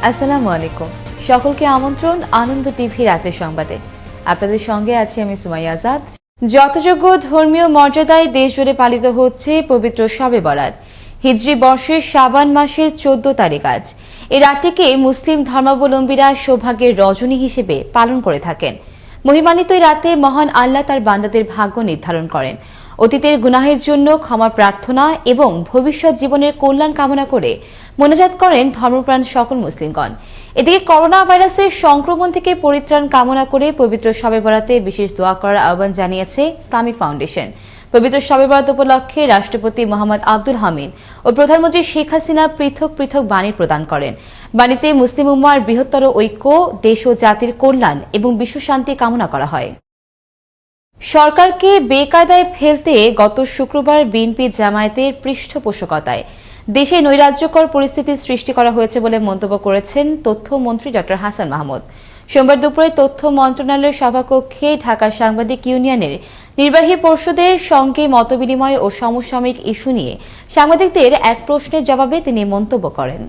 আসসালামু আলাইকুম। সকলকে আমন্ত্রণ আনন্দ টিভি রাতের সংবাদে। আপনাদের সঙ্গে আছি আমি সুমাইয়া আজাদ। যথাযোগ্য ধর্মীয় মর্যাদায় দেশজুড়ে পালিত হচ্ছে পবিত্র শবে বরাত। হিজরি বর্ষের শাবান মাসের 14 তারিখ আজ। এই রাতটিকে মুসলিম ধর্মাবলম্বীরা সৌভাগ্যের রজনী হিসেবে পালন করে থাকেন। মহিমান্বিত এই রাতে মহান আল্লাহ তার বান্দাদের ভাগ্য নির্ধারণ করেন। অতীতের গুনাহের জন্য ক্ষমা প্রার্থনা এবং ভবিষ্যৎ জীবনের কল্যাণ কামনা করে মোনাজাত করেন ধর্মপ্রাণ সকল মুসলিমগণ। এদিকে করোনা ভাইরাসের সংক্রমণ থেকে পরিত্রাণ কামনা করে পবিত্র শবে বরাতে বিশেষ দোয়া করার আহ্বান জানিয়েছে ইসলামিক ফাউন্ডেশন। পবিত্র শবে বরাত উপলক্ষে রাষ্ট্রপতি মোহাম্মদ আব্দুল হামিদ ও প্রধানমন্ত্রী শেখ হাসিনা পৃথক পৃথক বাণী প্রদান করেন। বাণীতে মুসলিম উম্মাহর বৃহত্তর ঐক্য, দেশ ও জাতির কল্যাণ এবং বিশ্বশান্তি কামনা করা হয়। সরকারকে বেকায়দায় ফেলতে গত শুক্রবার বিএনপি জামায়াতের পৃষ্ঠপোষকতায় দেশে নৈরাজ্যকর পরিস্থিতির সৃষ্টি করা হয়েছে বলে মন্তব্য করেছেন তথ্যমন্ত্রী ড হাসান মাহমুদ। সোমবার দুপুরে তথ্য মন্ত্রণালয়ের সভাকক্ষে ঢাকা সাংবাদিক ইউনিয়নের নির্বাহী পরিষদের সঙ্গে মতবিনিময় ও সমসাময়িক ইস্যু নিয়ে সাংবাদিকদের এক প্রশ্নের জবাবে তিনি মন্তব্য করেন,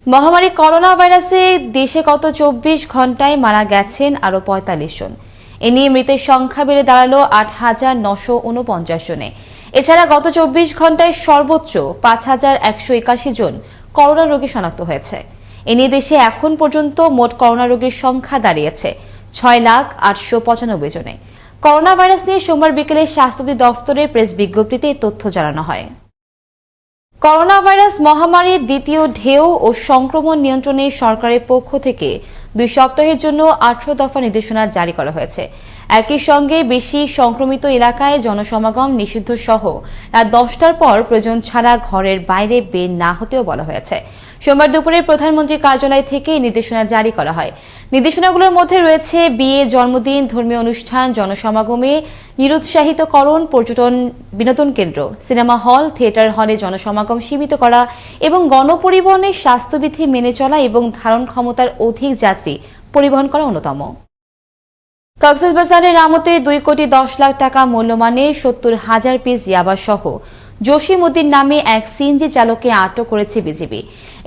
মহামারী করোনা ভাইরাসে দেশে গত 24 ঘণ্টায় মারা গেছেন আরও 45 জন। এ নিয়ে মৃতের সংখ্যা বেড়ে দাঁড়ালো 8,949 জনে। এছাড়া গত 24 ঘণ্টায় সর্বোচ্চ 5,181 জন করোনা রোগী শনাক্ত হয়েছে। এ নিয়ে দেশে এখন পর্যন্ত মোট করোনা রোগীর সংখ্যা দাঁড়িয়েছে 6,895 জনে। করোনা ভাইরাস নিয়ে সোমবার বিকেলে স্বাস্থ্য দফতরের প্রেস বিজ্ঞপ্তিতে এই তথ্য জানানো হয়। করোনা ভাইরাস মহামারীর দ্বিতীয় ঢেউ ও সংক্রমণ নিয়ন্ত্রণে সরকারের পক্ষ থেকে 2 সপ্তাহের জন্য 18 দফা নির্দেশনা জারি করা হয়েছে। একই সঙ্গে বেশি সংক্রমিত এলাকায় জনসমাগম নিষিদ্ধ সহ রাত 10টার পর প্রয়োজন ছাড়া ঘরের বাইরে বের না হতেও বলা হয়েছে। সোমবার দুপুরে প্রধানমন্ত্রীর কার্যালয় থেকে এই নির্দেশনা জারি করা হয়। নির্দেশনাগুলোর মধ্যে রয়েছে বিয়ে, জন্মদিন, ধর্মীয় অনুষ্ঠান, জনসমাগমে নিরুৎসাহিতকরণ, পর্যটন, বিনোদন কেন্দ্র, সিনেমা হল, থিয়েটার হলে জনসমাগম সীমিত করা এবং গণপরিবহনে স্বাস্থ্যবিধি মেনে চলা এবং ধারণ ক্ষমতার অধিক যাত্রী পরিবহন করা অন্যতম। কক্সবাজারের রামতে 2,10,00,000 টাকা মূল্যমানের 70,000 পিস ইয়াবা সহ জসিম উদ্দিন নামে এক সিএনজি চালককে আটক করেছে বিজিবি।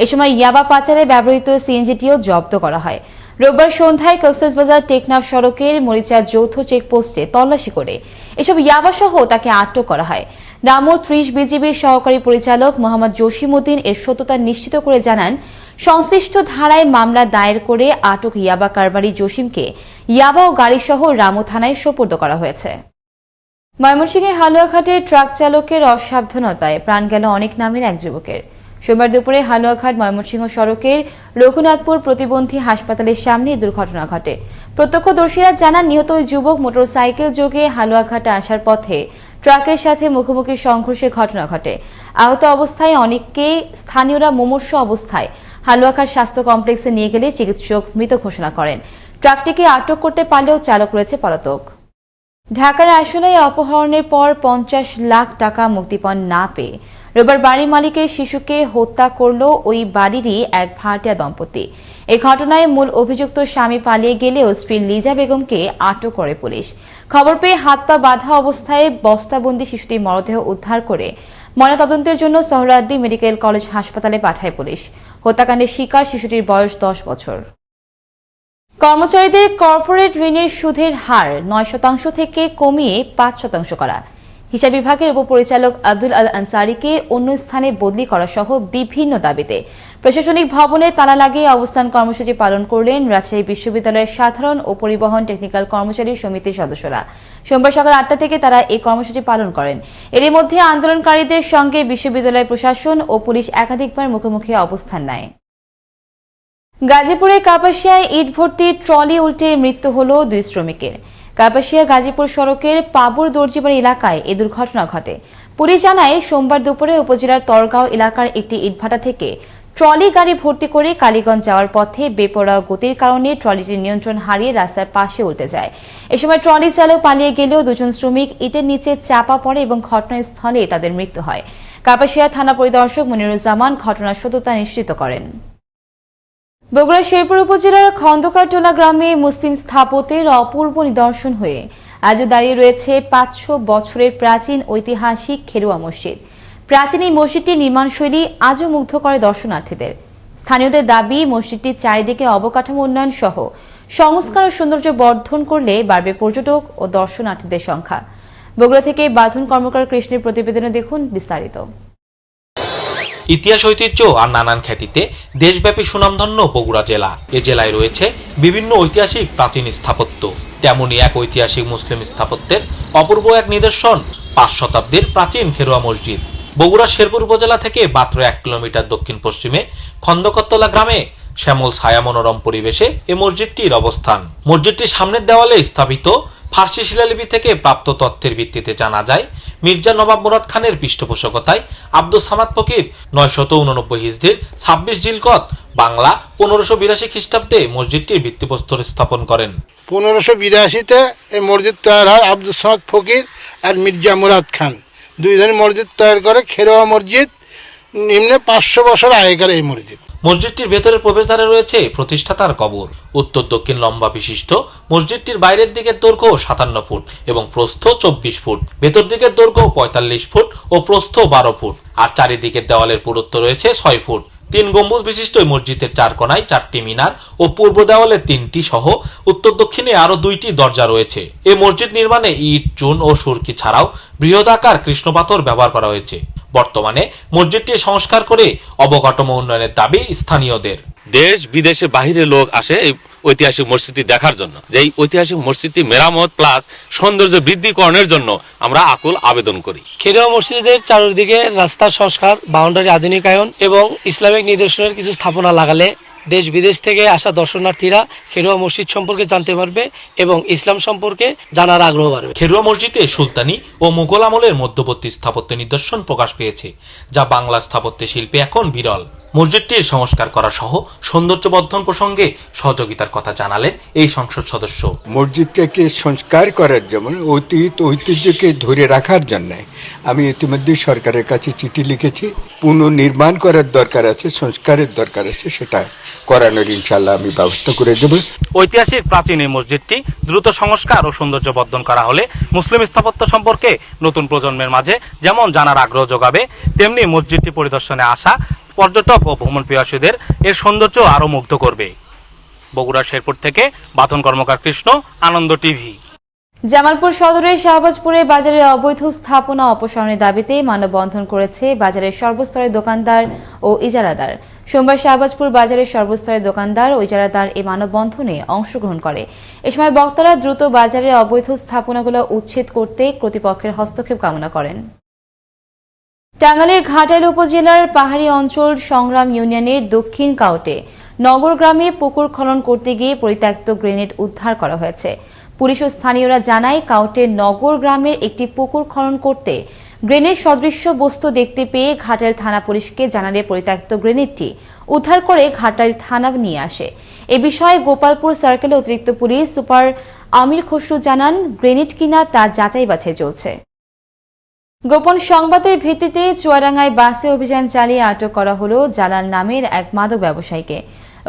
এ সময় ইয়াবা পাচারে ব্যবহৃত সিএনজিটিও জব্দ করা হয়। রোববার সন্ধ্যায় কক্সবাজার টেকনাফ সড়কের মরিচা যৌথ চেকপোস্টে তল্লাশি করে এসব ইয়াবা সহ তাকে আটক করা হয়। রামো 30 বিজিবির সহকারী পরিচালক মোহাম্মদ জসিম উদ্দিন এর সত্যতা নিশ্চিত করে জানান, সংশ্লিষ্ট ধারায় মামলা দায়ের করে আটক ইয়াবা কারবারি জসিমকে ইয়াবা ও গাড়িসহ রামো থানায় সোপর্দ করা হয়েছে। ময়মনসিংহের হালুয়াঘাটে ট্রাক চালকের অসাবধানতায় প্রাণ গেল অনেক নামের এক যুবকের। সোমবার দুপুরে হালুয়াঘাট ময়মনসিংহ সড়কের রঘুনাথপুর প্রতিবন্ধী হাসপাতালের সামনে দুর্ঘটনা ঘটে। প্রত্যক্ষদর্শীরা জানান, নিহত ওই যুবক মোটরসাইকেল যোগে হালুয়াঘাটে আসার পথে ট্রাকের সাথে মুখোমুখি সংঘর্ষের ঘটনা ঘটে। আহত অবস্থায় অনেককে স্থানীয়রা মুমূর্ষু অবস্থায় হালুয়াঘাট স্বাস্থ্য কমপ্লেক্সে নিয়ে গেলে চিকিৎসক মৃত ঘোষণা করেন। ট্রাকটিকে আটক করতে পারলেও চালক রয়েছে পলাতক। ঢাকার আশুলিয়ায় অপহরণের পর 50 লাখ টাকা মুক্তিপণ না পেয়ে রোববার বাড়ি মালিকের শিশুকে হত্যা করল ওই বাড়িরই এক ভাড়াটিয়া দম্পতি। এই ঘটনায় মূল অভিযুক্ত স্বামী পালিয়ে গেলেও স্ত্রী লিজা বেগমকে আটক করে পুলিশ। খবর পেয়ে হাত পা বাঁধা অবস্থায় বস্তাবন্দি শিশুটির মরদেহ উদ্ধার করে ময়নাতদন্তের জন্য সোহরাওয়ার্দী মেডিকেল কলেজ হাসপাতালে পাঠায় পুলিশ। হত্যাকাণ্ডের শিকার শিশুটির বয়স 10 বছর। কর্মচারীদের কর্পোরেট ঋণের সুদের হার 9% থেকে কমিয়ে 5% করা, হিসাব বিভাগের উপপরিচালক আব্দুল আল আনসারীকে অন্য স্থানে বদলি করা সহ বিভিন্ন দাবিতে প্রশাসনিক ভবনে তালা লাগিয়ে অবস্থান কর্মসূচি পালন করলেন রাজশাহী বিশ্ববিদ্যালয়ের সাধারণ ও পরিবহন টেকনিক্যাল কর্মচারী সমিতির সদস্যরা। সোমবার সকাল 8টা থেকে তারা এই কর্মসূচি পালন করেন। এরই মধ্যে আন্দোলনকারীদের সঙ্গে বিশ্ববিদ্যালয় প্রশাসন ও পুলিশ একাধিকবার মুখোমুখি অবস্থান নেয়। গাজীপুরে কাপাসিয়ায় ইট ভর্তি ট্রলি উল্টে মৃত্যু হল 2 শ্রমিকের। কাপাসিয়া গাজীপুর সড়কের পাবুর দর্জিবাড়ি এলাকায় এ দুর্ঘটনা ঘটে। পুলিশ জানায়, সোমবার দুপুরে উপজেলার তরগাঁও এলাকার একটি ইটভাটা থেকে ট্রলি গাড়ি ভর্তি করে কালীগঞ্জ যাওয়ার পথে বেপরোয়া গতির কারণে ট্রলিটির নিয়ন্ত্রণ হারিয়ে রাস্তার পাশে উল্টে যায়। এ সময় ট্রলি চালক পালিয়ে গেলেও 2 জন শ্রমিক ইটের নিচে চাপা পড়ে এবং ঘটনাস্থলে তাদের মৃত্যু হয়। কাপাসিয়া থানা পরিদর্শক মনিরুজ্জামান ঘটনার সত্যতা নিশ্চিত করেন। বগুড়া শেরপুর উপজেলার খন্দকারটোলা গ্রামে মুসলিম স্থাপত্যের অপূর্ব নিদর্শন হয়ে আজও দাঁড়িয়ে রয়েছে 500 বছরের প্রাচীন ঐতিহাসিক খেরুয়া মসজিদ। প্রাচীন এই মসজিদটির নির্মাণশৈলী আজও মুগ্ধ করে দর্শনার্থীদের। স্থানীয়দের দাবি, মসজিদটির চারিদিকে অবকাঠামো উন্নয়ন সহ সংস্কার ও সৌন্দর্য বর্ধন করলে বাড়বে পর্যটক ও দর্শনার্থীদের সংখ্যা। বগুড়া থেকে বাঁধন কর্মকার কৃষ্ণের প্রতিবেদনে দেখুন বিস্তারিত। ইতিহাস, ঐতিহ্য আর নানান খ্যাতিতে দেশব্যাপী সুনামধন্য বগুড়া জেলা। এ জেলায় রয়েছে বিভিন্ন ঐতিহাসিক প্রাচীন স্থাপত্য। তেমনই এক ঐতিহাসিক মুসলিম স্থাপত্যের অপূর্ব এক নিদর্শন 5 শতাব্দীর প্রাচীন খেরোয়া মসজিদ। বগুড়া শেরপুর উপজেলা থেকে মাত্র 1 কিলোমিটার দক্ষিণ পশ্চিমে খন্দকতলা গ্রামে শ্যামল ছায়া মনোরম পরিবেশে এ মসজিদটির অবস্থান। মসজিদটির সামনের দেওয়ালে স্থাপিত ফার্সি শিলালিপি থেকে প্রাপ্ত তথ্যের ভিত্তিতে জানা যায়, মির্জা নবাব মুরাদ খানের পৃষ্ঠপোষকতায় আব্দুস সামাদ ফকির 989 হিজরির 26 জিলকত বাংলা 1582 খ্রিস্টাব্দে মসজিদটির ভিত্তিপ্রস্তর স্থাপন করেন। 1582-তে এই মসজিদ তৈরি হয় আব্দুস সামাদ ফকির আর মির্জা মুরাদ খান দুইজনে মসজিদ তৈরি করে। খেরোয়া মসজিদ নিম্নে 500 বছর আগেকার এই মসজিদ। মসজিদটির ভেতরের প্রবেশদ্বারে রয়েছে প্রতিষ্ঠাতার কবর। উত্তর দক্ষিণ লম্বা বিশিষ্ট মসজিদটির বাইরের দিকের দৈর্ঘ্য 57 ফুট এবং প্রস্থ 24 ফুট। ভেতর দিকের দৈর্ঘ্য 45 ফুট ও প্রস্থ 12 ফুট। আর চারিদিকের দেওয়ালের পুরুত্ব রয়েছে 6 ফুট। 3 গম্বুজ বিশিষ্ট এই মসজিদের 4 কোণায় 4টি মিনার ও পূর্ব দেওয়ালে 3টি সহ উত্তর দক্ষিণে আরো 2টি দরজা রয়েছে। এই মসজিদ নির্মাণে ইট, চুন ও সুরকি ছাড়াও বৃহদাকার কৃষ্ণপাথর ব্যবহার করা হয়েছে। বর্তমানে মসজিদটি সংস্কার করে অবকাঠামো উন্নয়নের দাবি স্থানীয়দের। দেশ বিদেশে বাহিরে লোক আসে এই ঐতিহাসিক মসজিদটি দেখার জন্য। যে এই ঐতিহাসিক মসজিদটি মেরামত প্লাস সৌন্দর্য বৃদ্ধিকরণের জন্য আমরা আকুল আবেদন করি। খেরোয়া মসজিদের চারিদিকে রাস্তার সংস্কার, বাউন্ডারি আধুনিকায়ন এবং ইসলামিক নিদর্শনের কিছু স্থাপনা লাগালে দেশ বিদেশ থেকে আসা দর্শনার্থীরা খেরোয়া মসজিদ সম্পর্কে জানতে পারবে এবং ইসলাম সম্পর্কে জানার আগ্রহ বাড়বে। খেরোয়া মসজিদে সুলতানি ও মুঘল আমলের মধ্যবর্তী স্থাপত্য নিদর্শন প্রকাশ পেয়েছে, যা বাংলা স্থাপত্য শিল্পে এখন বিরল। মসজিদটির সংস্কার করা সহ সৌন্দর্য বর্ধন প্রসঙ্গে সহযোগিতার কথা জানালেন এই সংসদ সদস্য। মসজিদটাকে সংস্কার করার জন্য ঐতিহ্যকে ধরে রাখার জন্য আমি ইতিমধ্যে সরকারের কাছে চিঠি লিখেছি। পুনর্নির্মাণ করার দরকার আছে, সংস্কারের দরকার আছে, সেটা করানোর ইনশাল্লাহ আমি ব্যবস্থা করে দেব। ঐতিহাসিক প্রাচীন এই মসজিদটি দ্রুত সংস্কার ও সৌন্দর্য বর্ধন করা হলে মুসলিম স্থাপত্য সম্পর্কে নতুন প্রজন্মের মাঝে যেমন জানার আগ্রহ যোগাবে, তেমনি মসজিদটি পরিদর্শনে আসা পর্যটক ও ভ্রমণ পিয়াসীদের এর সৌন্দর্য আরো মুগ্ধ করবে। বগুড়া শেরপুর থেকে বাঁধন কর্মকার কৃষ্ণ, আনন্দ টিভি। জামালপুর সদরের শাহবাজপুরে বাজারে অবৈধ স্থাপনা অপসারণের দাবিতে মানববন্ধন করেছে বাজারের সর্বস্তরের দোকানদার ও ইজারাদার। সোমবার শাহবাজপুর বাজারের সর্বস্তরের দোকানদার ও ইজারাদার এই মানববন্ধনে অংশগ্রহণ করে। এ সময় বক্তারা দ্রুত বাজারের অবৈধ স্থাপনাগুলো উচ্ছেদ করতে কর্তৃপক্ষের হস্তক্ষেপ কামনা করেন। টাঙ্গাইলের ঘাটাইল উপজেলার পাহাড়ি অঞ্চল সংগ্রাম ইউনিয়নের দক্ষিণ কাউটে নগর গ্রামে পুকুর খনন করতে গিয়ে পরিত্যক্ত গ্রেনেড উদ্ধার করা হয়েছে। পুলিশ ও স্থানীয়রা জানায়, কাউটে নগর গ্রামের একটি পুকুর খনন করতে গ্রেনেড সদৃশ্য বস্তু দেখতে পেয়ে ঘাটাইল থানা পুলিশকে জানালে পরিত্যক্ত গ্রেনেডটি উদ্ধার করে ঘাটাইল থানা নিয়ে আসে। এ বিষয়ে গোপালপুর সার্কেলে অতিরিক্ত পুলিশ সুপার আমির খসরু জানান, গ্রেনেড কিনা তা যাচাই বাছাই চলছে। গোপন সংবাদের ভিত্তিতে চুয়াডাঙ্গায় বাসে অভিযান চালিয়ে আটক করা হল জালাল নামের এক মাদক ব্যবসায়ীকে।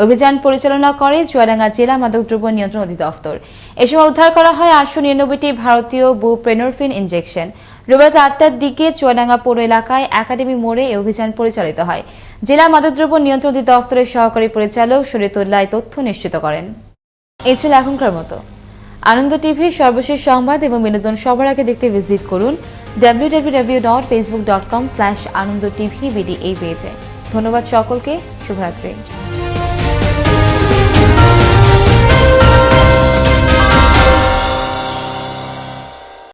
অভিযান পরিচালনা করে চুয়াডাঙ্গা জেলা মাদকদ্রব্য নিয়ন্ত্রণ অধিদপ্তর। এ সময় উদ্ধার করা হয় 899টি ভারতীয় বুপ্রেনরফিন ইনজেকশন। রোববার 8টার দিকে চুয়াডাঙ্গা পৌর এলাকায় একাডেমি মোড়ে এই অভিযান পরিচালিত হয়। জেলা মাদকদ্রব্য নিয়ন্ত্রণ অধিদপ্তরের সহকারী পরিচালক শরীয়তুল্লাহ তথ্য নিশ্চিত করেন। এই ছিল এখনকার মতো। আনন্দ টিভির সর্বশেষ সংবাদ এবং বিনোদন সবার আগে দেখতে ভিজিট করুন www.facebook.com/anandotv এই পেজে। ধন্যবাদ সকলকে, শুভরাত্রি।